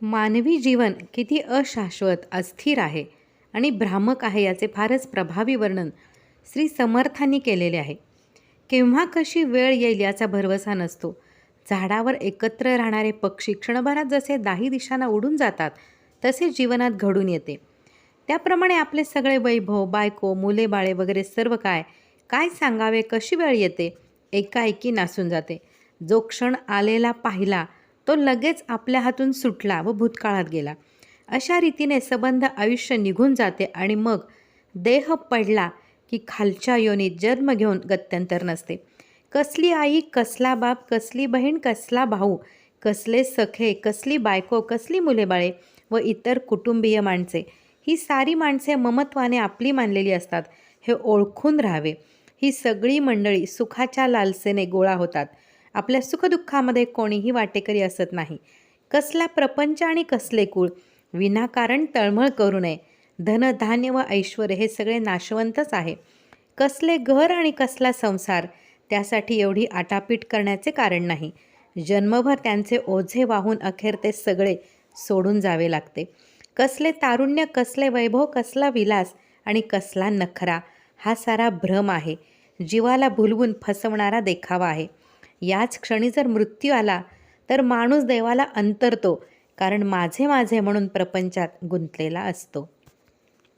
मानवी जीवन किती अशाश्वत, अस्थिर आहे आणि भ्रामक आहे याचे फारच प्रभावी वर्णन श्री समर्थांनी केलेले आहे. केव्हा कशी वेळ येईल याचा भरवसा नसतो. झाडावर एकत्र राहणारे पक्षी क्षणभरात जसे दाही दिशांना उडून जातात, तसे जीवनात घडून येते. त्याप्रमाणे आपले सगळे वैभव, बायको, मुले बाळे वगैरे सर्व काय काय सांगावे, कशी वेळ येते, एकाएकी नासून जाते. जो क्षण आलेला पाहिला तो लगेच आपल्या हातून सुटला व भूतकाळात गेला. अशा रीतीने संबंध आयुष्य निघून जाते आणि मग देह पडला की खालच्या योनीत जन्म घेऊन गत्यंतर नसते. कसली आई, कसला बाप, कसली बहीण, कसला भाऊ, कसले सखे, कसली बायको, कसली मुलेबाळे व इतर कुटुंबीय माणसे, ही सारी माणसे ममत्वाने आपली मानलेली असतात, हे ओळखून राहावे. ही सगळी मंडळी सुखाच्या लालसेने गोळा होतात. आपल्या सुखदुःखामध्ये कोणीही वाटेकरी असत नाही. कसला प्रपंच आणि कसले कुळ, विनाकारण तळमळ करू नये. धनधान्य व ऐश्वर हे सगळे नाशवंतच आहे. कसले घर आणि कसला संसार, त्यासाठी एवढी आटापीट करण्याचे कारण नाही. जन्मभर त्यांचे ओझे वाहून अखेर ते सगळे सोडून जावे लागते. कसले तारुण्य, कसले वैभव, कसला विलास आणि कसला नखरा, हा सारा भ्रम आहे. जीवाला भुलवून फसवणारा देखावा आहे. याच क्षणी जर मृत्यू आला तर माणूस देवाला अंतरतो, कारण माझे माझे म्हणून प्रपंचात गुंतलेला असतो.